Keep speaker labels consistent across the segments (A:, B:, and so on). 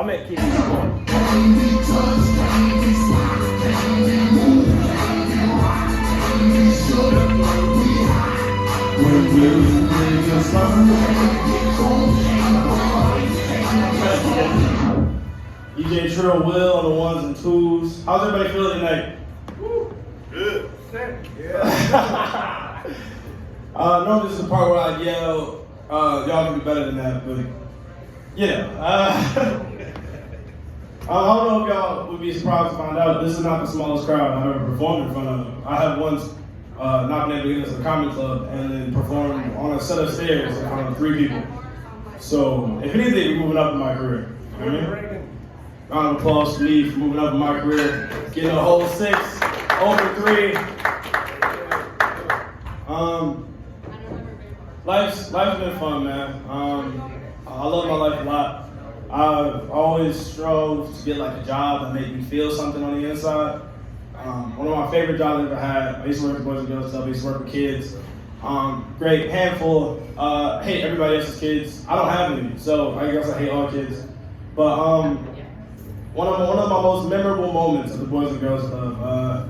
A: I'm at kids. DJ Trill Will on the ones and twos. How's everybody feeling tonight?
B: Good.
A: Yeah. No, this is the part where I yell, y'all can be better than that, but I don't know if y'all would be surprised to find out this is not the smallest crowd I've ever performed in front of. I have once not been able to get into a comedy club and then performed on a set of stairs in front of 3 people. So, if anything, we're moving up in my career. You know what I mean? Round of applause for me for moving up in my career, getting a whole 6, over 3. Life's been fun, man. I love my life a lot. I've always strove to get like a job that made me feel something on the inside. One of my favorite jobs I ever had, I used to work at Boys and Girls Club, I used to work with kids. Great handful, hate everybody else's kids. I don't have any, so I guess I hate all kids. But one of my most memorable moments of the Boys and Girls Club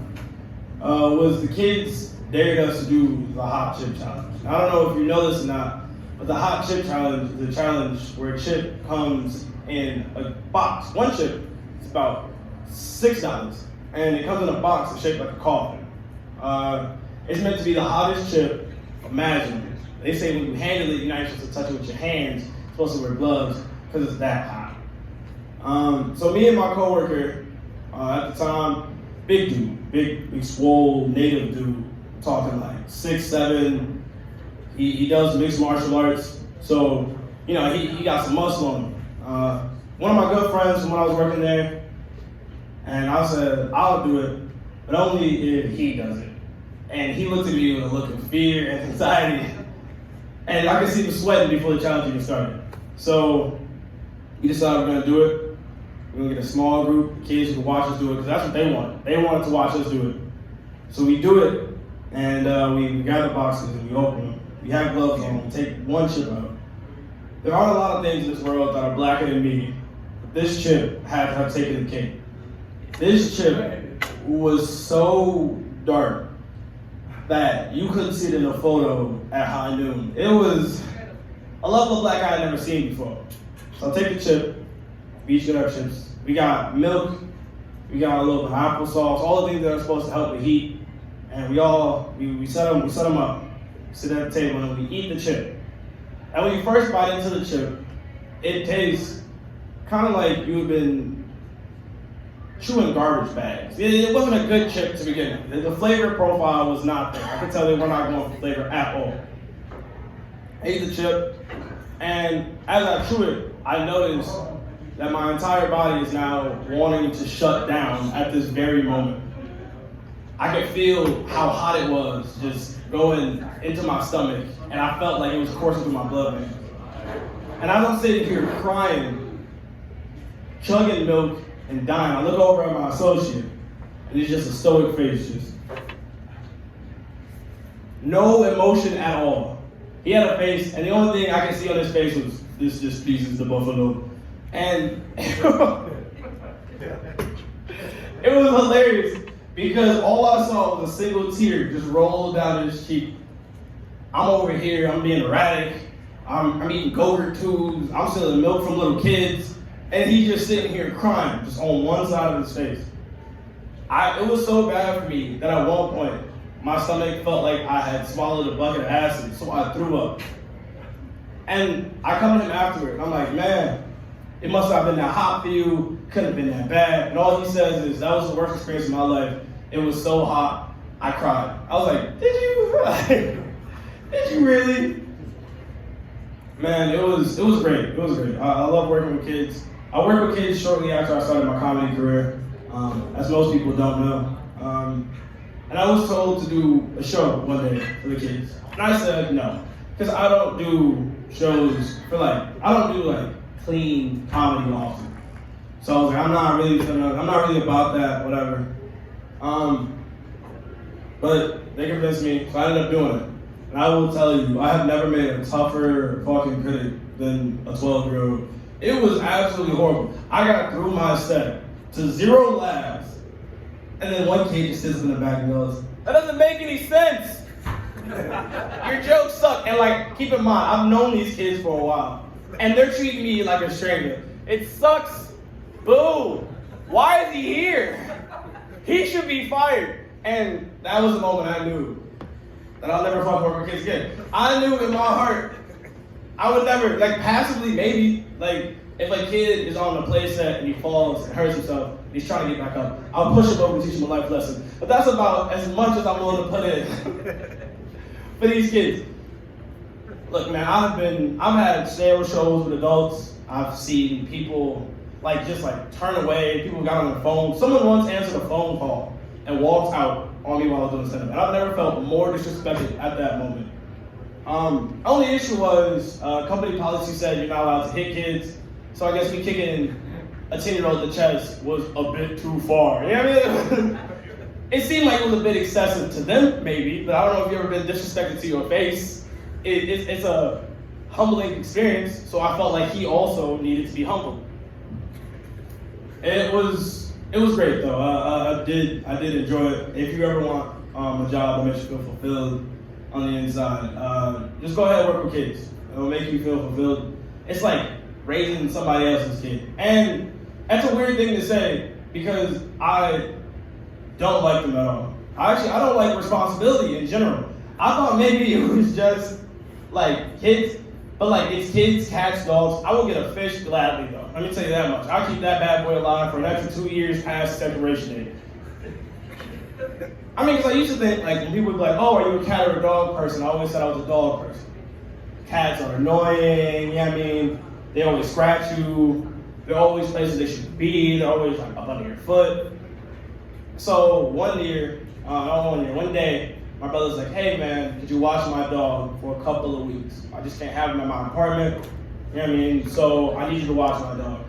A: was the kids dared us to do the hot chip challenge. I don't know if you know this or not, but the hot chip challenge is a challenge where a chip comes in a box. One chip is about $6, and it comes in a box that's shaped like a coffin. It's meant to be the hottest chip imaginable. They say when you handle it, you're not supposed to touch it with your hands. You're supposed to wear gloves because it's that hot. So me and my coworker at the time, big dude, big swole native dude, talking like 6'7". He does mixed martial arts, so he got some muscle on him. One of my good friends from when I was working there, and I said I'll do it, but only if he does it. And he looked at me with a look of fear and anxiety, and I could see him sweating before the challenge even started. So we decided we're gonna do it. We're gonna get a small group of kids who can watch us do it, because that's what they wanted. They wanted to watch us do it. So we do it, and we gather boxes and we open them. We have gloves on, we take one chip out. There aren't a lot of things in this world that are blacker than me, but this chip had to have taken the cake. This chip was so dark that you couldn't see it in a photo at high noon. It was a level of black I had never seen before. So I take the chip, we each get our chips. We got milk, we got a little bit of applesauce, all the things that are supposed to help with heat. And we set them up, sit at the table, and we eat the chip. And when you first bite into the chip, it tastes kind of like you've been chewing garbage bags. It wasn't a good chip to begin with. The flavor profile was not there. I can tell they were not going for flavor at all. I ate the chip, and as I chew it, I noticed that my entire body is now wanting to shut down at this very moment. I could feel how hot it was just going into my stomach, and I felt like it was coursing through my blood veins. And as I'm sitting here crying, chugging milk, and dying, I look over at my associate, and he's just a stoic face, just no emotion at all. He had a face, and the only thing I could see on his face was this just pleases the buffalo. And it was hilarious, because all I saw was a single tear just roll down his cheek. I'm over here, I'm being erratic, I'm eating Go-Gurt tubes, I'm stealing milk from little kids, and he's just sitting here crying, just on one side of his face. It was so bad for me that at one point, my stomach felt like I had swallowed a bucket of acid, so I threw up. And I come to him afterward, and I'm like, man, it must have been that hot for you, couldn't have been that bad. And all he says is, that was the worst experience of my life. It was so hot, I cried. I was like, did you? Did you really? Man, it was great. It was great. I love working with kids. I worked with kids shortly after I started my comedy career, as most people don't know. And I was told to do a show one day for the kids. And I said no, because I don't do shows I don't do clean comedy often. So I was like, I'm not really about that, whatever. But they convinced me, so I ended up doing it. And I will tell you, I have never made a tougher fucking critic than a 12-year-old. It was absolutely horrible. I got through my set to 0 laughs, and then one kid just sits in the back and goes, "That doesn't make any sense. Your jokes suck." And like, keep in mind, I've known these kids for a while, and they're treating me like a stranger. It sucks. Boo. Why is he here? He should be fired. And that was the moment I knew that I'll never fuck work with kids again. I knew in my heart I would never, like passively maybe, like if a kid is on a play set and he falls and hurts himself, and he's trying to get back up, I'll push him over and teach him a life lesson. But that's about as much as I'm willing to put in for these kids. Look, man, I've had sales shows with adults. I've seen people just turn away. People got on their phone. Someone once answered a phone call and walked out on me while I was doing stand-up. And I've never felt more disrespected at that moment. Only issue was company policy said you're not allowed to hit kids. So I guess me kicking a 10-year-old in the chest was a bit too far. You know what I mean? It seemed like it was a bit excessive to them, maybe, but I don't know if you've ever been disrespected to your face. It's a humbling experience, so I felt like he also needed to be humbled. It was great though. I did enjoy it. If you ever want a job that makes you feel fulfilled on the inside, just go ahead and work with kids. It'll make you feel fulfilled. It's like raising somebody else's kid, and that's a weird thing to say because I don't like them at all. I don't like responsibility in general. I thought maybe it was just like kids, but it's kids, cats, dogs. I will get a fish gladly though. Let me tell you that much. I'll keep that bad boy alive for an extra 2 years past separation date. I mean, because I used to think when people would be like, "Oh, are you a cat or a dog person?" I always said I was a dog person. Cats are annoying, you know what I mean? They always scratch you. They're always places they shouldn't be. They're always up under your foot. So one day, my brother's like, "Hey man, could you watch my dog for a couple of weeks? I just can't have him in my apartment. You know what I mean? So I need you to watch my dog."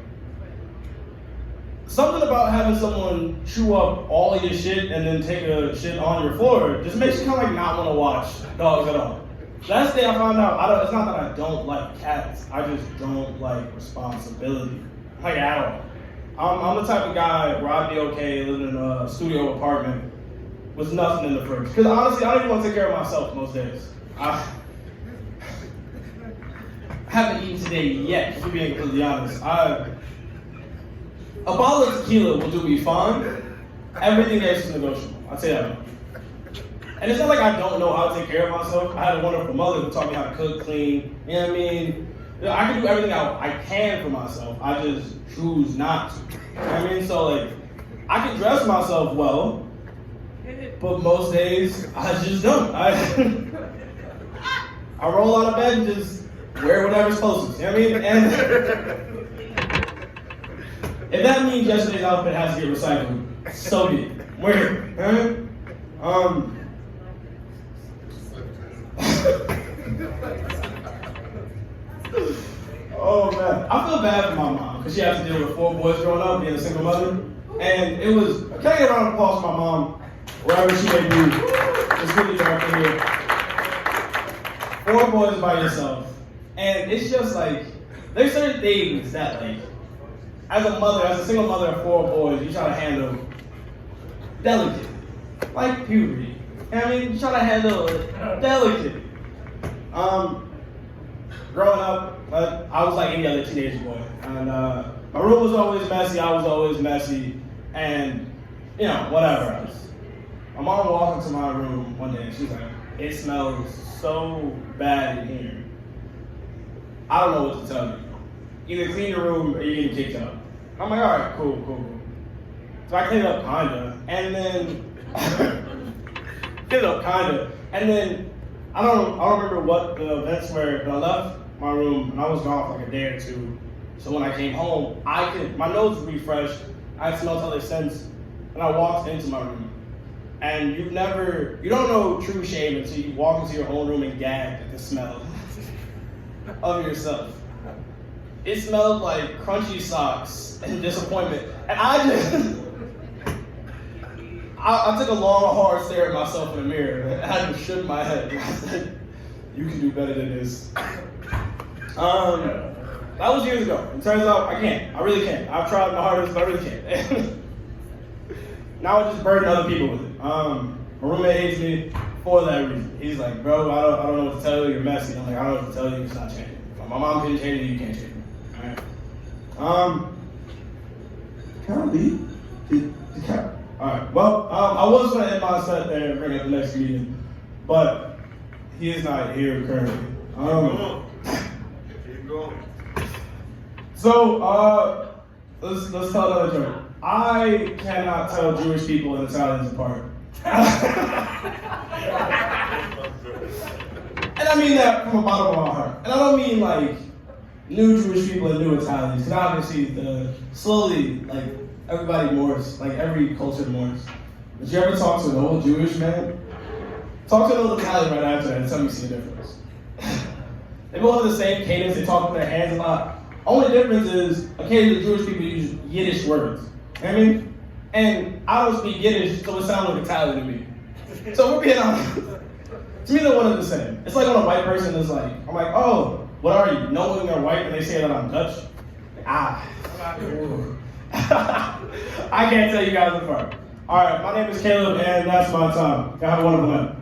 A: Something about having someone chew up all of your shit and then take a shit on your floor just makes you kind of not want to watch dogs at all. Last day I found out, it's not that I don't like cats, I just don't like responsibility, at all. I'm the type of guy where I'd be okay living in a studio apartment with nothing in the fridge. Because honestly, I don't even want to take care of myself most days. I haven't eaten today yet, to be being completely honest. A bottle of tequila will do me fine. Everything else is negotiable. I'll tell you that. And it's not like I don't know how to take care of myself. I had a wonderful mother who taught me how to cook, clean. You know what I mean? I can do everything I can for myself. I just choose not to. You know what I mean? So I can dress myself well, but most days I just don't. I roll out of bed and just wear whatever's closest. You know what I mean? And if that means yesterday's outfit has to get recycled, so be it. Wear it. Right? Oh man, I feel bad for my mom because she has to deal with 4 boys growing up, being a single mother. And it was, can I get a round of applause for my mom, wherever she may be. It's really dark in here. 4 boys by yourself. And it's just there's certain things that as a single mother of 4 boys, you try to handle delicate. Like puberty. I mean, you try to handle it delicate. Growing up, I was like any other teenage boy. And my room was always messy, I was always messy, and whatever else. My mom walked into my room one day and she's like, "It smells so bad in here. I don't know what to tell you. Either clean your room or you're getting kicked out." I'm like, "All right, cool. So I cleaned it up kinda, and then I don't remember what the events were, but I left my room and I was gone for a day or 2. So when I came home, my nose was refreshed, I had smelled other scents, and I walked into my room. And you don't know true shame until you walk into your own room and gag at the smell of yourself. It smelled like crunchy socks and disappointment. And I took a long, hard stare at myself in the mirror. And I just shook my head. I said, "You can do better than this." That was years ago. It turns out I can't. I really can't. I've tried my hardest, but I really can't. Now I just burden other people with it. My roommate hates me for that reason. He's like, bro, I don't know what to tell you. You're messy. I'm like, I don't know what to tell you. It's not changing. My mom can't change it. You can't change it. All right. Can I leave? All right. Well, I was going to end my set there and bring up the next comedian, but he is not here currently.
B: Keep going.
A: So, let's tell another joke. I cannot tell Jewish people and Italians apart. And I mean that from the bottom of my heart. And I don't mean like new Jewish people and new Italians, because obviously slowly, like, everybody mourns, like every culture mourns. But you ever talk to an old Jewish man? Talk to an old Italian right after that and tell me you see a difference. They both have the same cadence, they talk with their hands a lot. Only difference is occasionally Jewish people use Yiddish words. You know what I mean? And I don't speak Yiddish, so it sounds like Italian to me. So we're being honest. To me, they're one and the same. It's like when a white person is like, I'm like, oh, what are you? Knowing they're white and they say that I'm Dutch? I can't tell you guys apart. All right, my name is Caleb, and that's my time. Have a wonderful night.